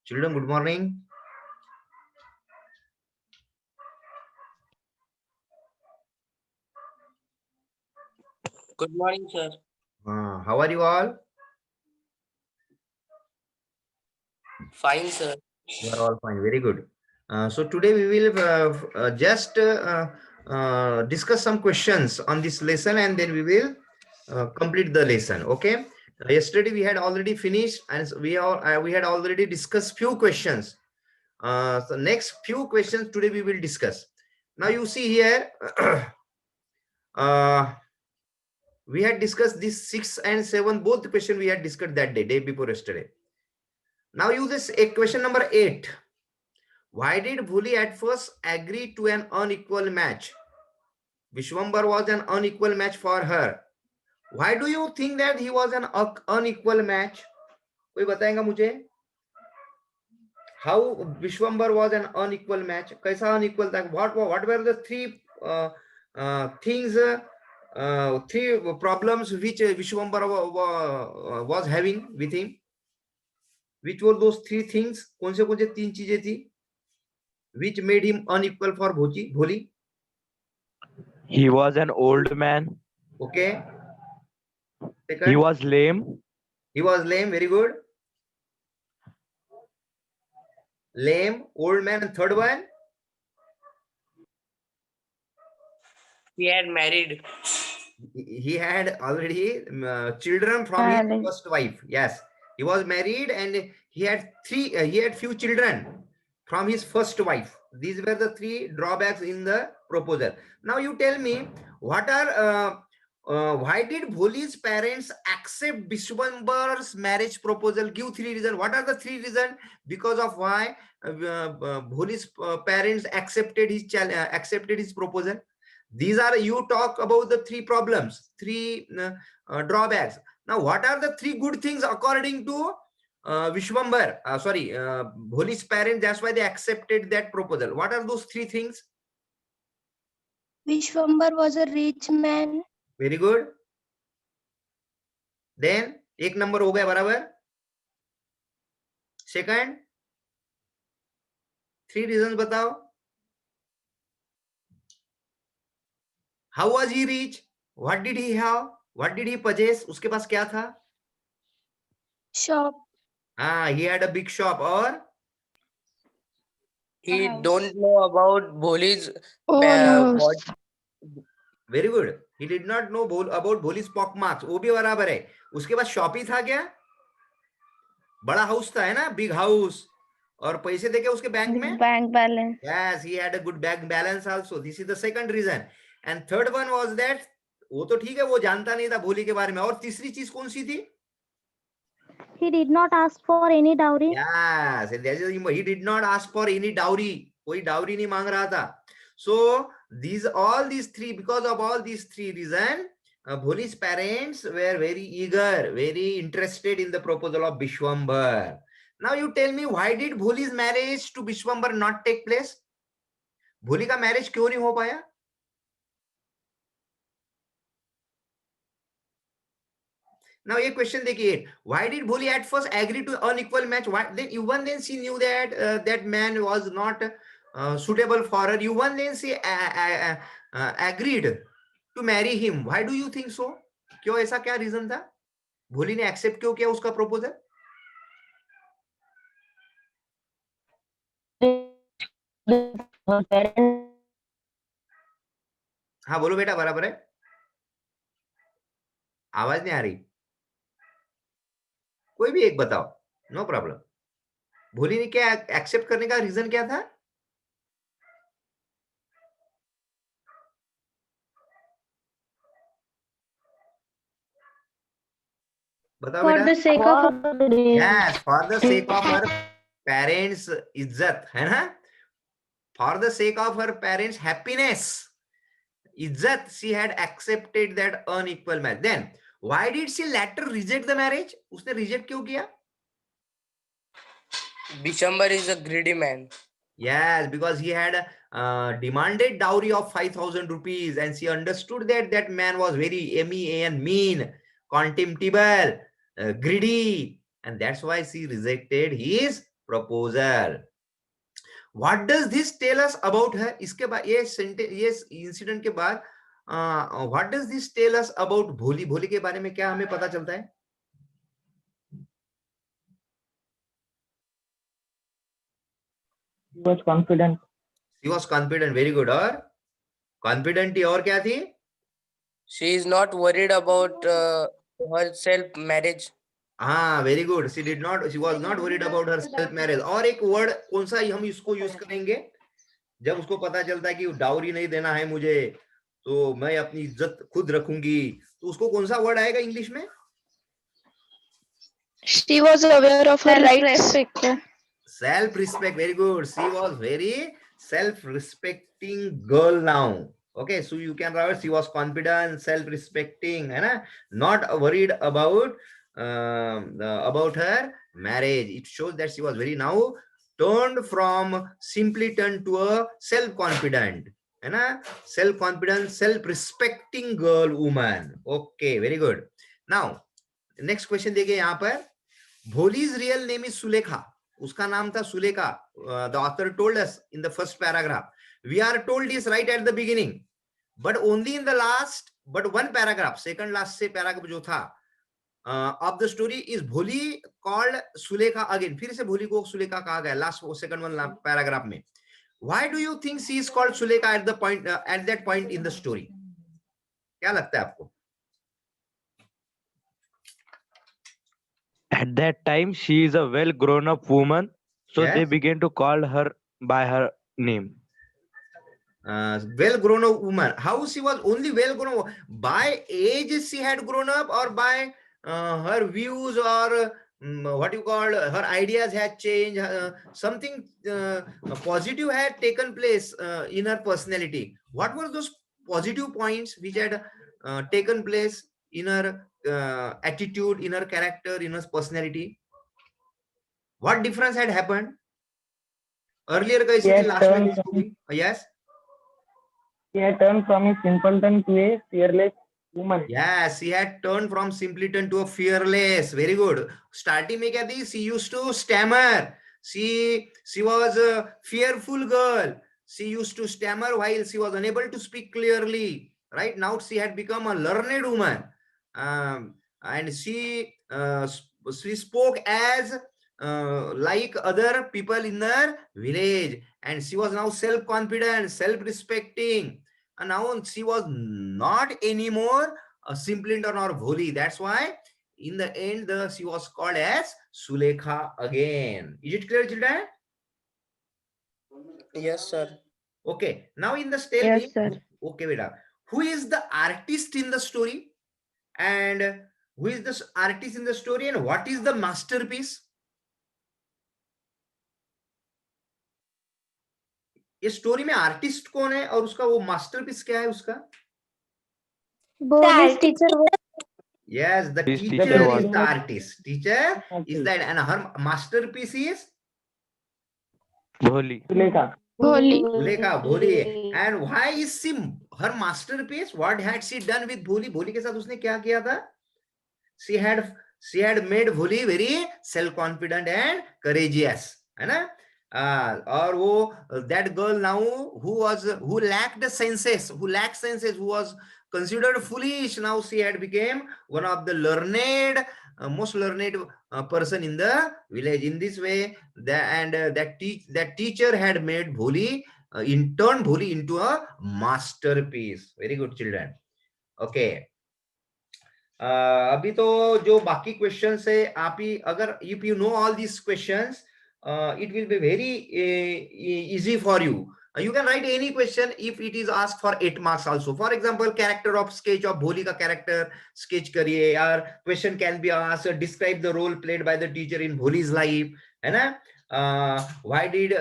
Children, good morning. Good morning, sir. How are you all? Fine, sir. You are all fine. Very good. So today we will just discuss some questions on this lesson, and then we will complete the lesson. Okay. Yesterday we had already finished, and we had already discussed few questions. So next few questions today we will discuss. Now you see here, we had discussed this 6 and 7 both the question we had discussed that day before yesterday. Now use this question number 8. Why did Bhuli at first agree to an unequal match? Vishwambar was an unequal match for her. Why do you think that he was an unequal match? कोई बताएगा मुझे? How Vishwambar was an unequal match? कैसा unequal था? What were the three things, three problems which Vishwambar was having with him? Which were those three things? कौन से तीन चीजें थी? Which made him unequal for Bholi? He was an old man. Okay. Second, He was lame. he was lame. Very good. Lame, old man. And third one, He had married. he had already children from his first wife. Yes, he was married and he had few children from his first wife. These were the three drawbacks in the proposal. Now you tell me, what are why did Bholi's parents accept Vishwambar's marriage proposal? Give three reasons. What are the three reasons because of why Bholi's parents accepted his proposal? These are, you talk about the three problems, three drawbacks. Now, what are the three good things according to Vishwambar? Bholi's parents. That's why they accepted that proposal. What are those three things? Vishwambar was a rich man. Very good. Then एक number हो गया बराबर. Second, three reasons बताओ. How was he rich? What did he have? What did he possess? उसके पास क्या था? Shop. He had a big shop. और He House. don't know about Bholi's Own house. Very good. He did not know about Bholi's pock marks. वो भी बराबर है. उसके बाद शॉप ही था क्या? बड़ा हाउस था, है ना, बिग हाउस. और पैसे देके उसके बैंक में Bank balance. Yes, he had a good bank balance also. This is the second reason. And third one was that वो तो ठीक है, वो जानता नहीं था भोली के बारे में. और तीसरी चीज कौन सी थी? He did not ask for any dowry. Yes, he did not ask for any dowry. कोई डाउरी नहीं मांग रहा था. So all these three, because of all these three reasons, Bholi's parents were very eager, very interested in the proposal of Vishwambar. Now you tell me, why did Bholi's marriage to Vishwambar not take place? भोली का marriage क्यों नहीं हो पाया? Now a question देखिए, why did Bholi at first agree to unequal match? Why then she knew that that man was not suitable for her. Then she agreed to marry him. Why do you think so? क्यों, ऐसा क्या reason था? भोली ने accept क्यों किया उसका proposal? हाँ बोलो बेटा, बराबर है. आवाज नहीं आ रही. कोई भी एक बताओ, नो प्रॉब्लम. भोली ने क्या एक्सेप्ट करने का रीजन क्या था? बताओ For बेटा. the sake of Yes, for the sake of her parents' इज्जत, है ना? For the sake of her parents' happiness, इज्जत, she had accepted that unequal match. Then why did she later reject the marriage? उसने reject क्यों किया? Vishwambar is a greedy man. Yes, because he had demanded dowry of 5,000 rupees, and she understood that that man was very mean, contemptible, greedy, and that's why she rejected his proposal. What does this tell us about her? इसके बाद ये incident के बाद what does this tell us about भोली? भोली के बारे में क्या हमें पता चलता है? He was confident. She was confident. Very good. और confident थी और क्या थी? She is not worried about her self marriage. हाँ, very good. She was not worried about her self marriage. और एक वर्ड कौन सा हम इसको यूज करेंगे जब उसको पता चलता है कि डाउरी नहीं देना है मुझे, तो मैं अपनी इज्जत खुद रखूंगी, तो उसको कौन सा वर्ड आएगा इंग्लिश में? She was aware of her rights. Self-respect. Self respect. Very good. She was very self respecting girl now. Okay, so you can write she was confident, self respecting, है ना, not worried about her marriage. It shows that she was very now turned from simpleton to a self confident, है ना, self confident, self respecting girl, woman. Okay, very good. Now next question देखिए यहाँ पर. Bholi's real name is Sulekha. उसका नाम था Sulekha. The author told us in the first paragraph. We are told this right at the beginning, but only in the last, but one paragraph, second last से paragraph जो था of the story is Bholi called Sulekha again. फिर से भोली को सुलेखा कहा गया last second one paragraph में. Why do you think she is called Sulekha at the point at that point in the story? क्या लगता है आपको? At that time, she is a well grown up woman, so they Yes. began to call her by her name. Well grown up woman. How she was only well grown up? By age she had grown up, or by her views, or what you call her ideas had changed, something positive had taken place in her personality. What were those positive points which had taken place in her attitude, in her character, in her personality? What difference had happened? Earlier guys, Yes, last week, yes. He had turned from a simpleton to a fearless woman. Yes, she had turned from simpleton to a fearless. Very good. Starting में क्या थी? She used to stammer. She was a fearful girl. She used to stammer while she was unable to speak clearly. Right now, she had become a learned woman, and she spoke as like other people in her village, and she was now self-confident, self-respecting, and now she was not anymore a simpleton or Bholi. That's why in the end she was called as Sulekha again. Is it clear, children? Yes, sir. Okay, now in the step. Yes, sir. Okay, beta. Who is the artist in the story, and who is the artist in the story, and what is the masterpiece? ये story में artist कौन है और उसका वो masterpiece क्या है उसका? Bholi's teacher was Yes, the His teacher teacher is was- the artist. Teacher is that, and her masterpiece is Bholi. Sulekha. Bholi. Sulekha, Bholi. And why is she her masterpiece? What had she done with Bholi? Bholi के साथ उसने क्या किया था? She had made Bholi very self-confident and courageous, है ना? और वो that girl now who lacked senses, who was considered foolish, now she had become one of the learned, most learned person in the village. In this way, that teacher had made Bholi, turned Bholi into a masterpiece. Very good, children. Okay. अभी तो जो बाकी questions है आप ही अगर if you know all these questions, it will be very easy for you. You can write any question if it is asked for 8 marks also. For example, character of sketch of Bholi का character sketch करिए, or question can be asked, describe the role played by the teacher in Bholi's life, है ना? Why did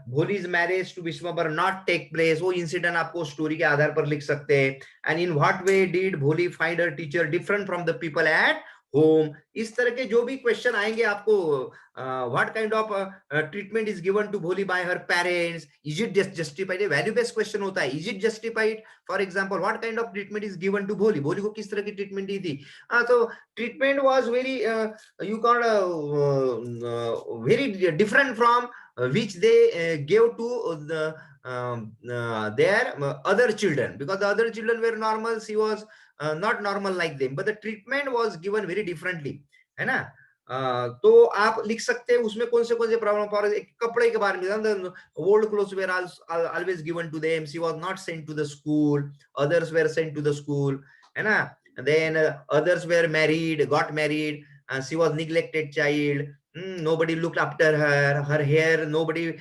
Bholi's marriage to Vishwambar not take place? वो incident आपको story के आधार पर लिख सकते हैं. And in what way did Bholi find her teacher different from the people at home. इस तरह के जो भी क्वेश्चन आएंगे आपको, what kind of treatment is given to Bholi by her parents, is it just justified? value based question होता है, is it justified? For example, what kind of treatment is given to Bholi? Bholi को किस तरह की treatment दी थी? तो treatment was very you call very different from which they gave to the their other children, because the other children were normal, she was not normal like them, but the treatment was given very differently, है ना? तो आप लिख सकते हैं उसमें कौन से प्रॉब्लम, फॉर कपड़े के बारे में, old clothes were always given to them, she was not sent to the school, others were sent to the school, है ना? Then others were married, got married, and she was neglected child. Nobody looked after her, her hair, nobody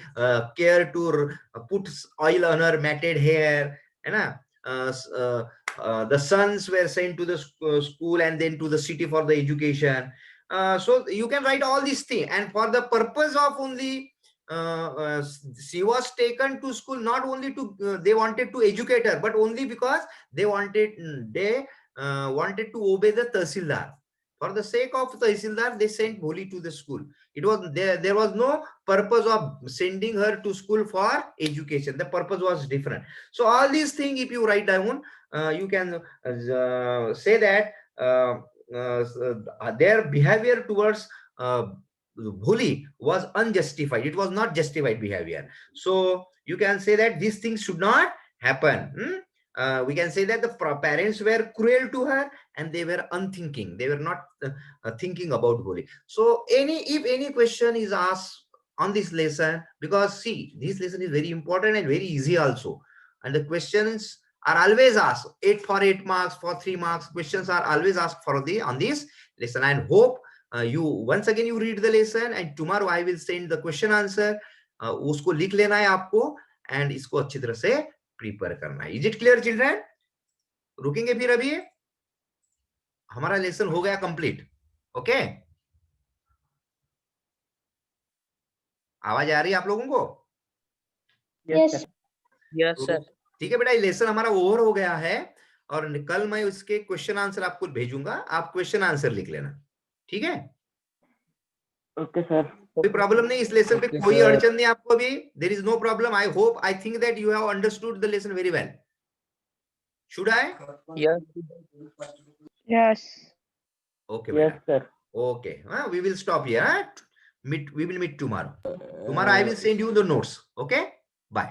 cared to put oil on her matted hair, है ना? The sons were sent to the school and then to the city for the education. So you can write all these things, and for the purpose of only she was taken to school not only to they wanted to educate her, but only because they wanted to obey the Tahsildar. For the sake of Tahsildar, they sent Bholi to the school. It was there was no purpose of sending her to school for education. The purpose was different. So all these things, if you write down, you can say that their behavior towards Bholi was unjustified. It was not justified behavior. So you can say that these things should not happen. We can say that the parents were cruel to her and they were unthinking. They were not thinking about Bholi. So if any question is asked on this lesson, because see, this lesson is very important and very easy also, and the questions are always asked 8 marks, for 3 marks. Questions are always asked for on this lesson. And hope you once again you read the lesson, and tomorrow I will send the question answer. उसको लिख लेना है आपको, and इसको अच्छी तरह से prepare करना है. Is it clear children? रुकेंगे फिर अभी, हमारा लेसन हो गया कंप्लीट. ओके, आवाज आ रही है आप लोगों को? Yes, Yes, sir. ठीक है बेटा, ये लेसन हमारा ओवर हो गया है, और कल मैं उसके क्वेश्चन आंसर आपको भेजूंगा, आप क्वेश्चन आंसर लिख लेना. ठीक है? okay, sir. कोई प्रॉब्लम नहीं इस लेसन पे, कोई अड़चन नहीं आपको भी. There is no problem. I hope, I think that you have understood the lesson very well. Should I? Yes. Yes. Okay, Yes, beta. sir. Okay, we will stop here. We will meet tomorrow. Tomorrow I will send you the notes. Okay, bye.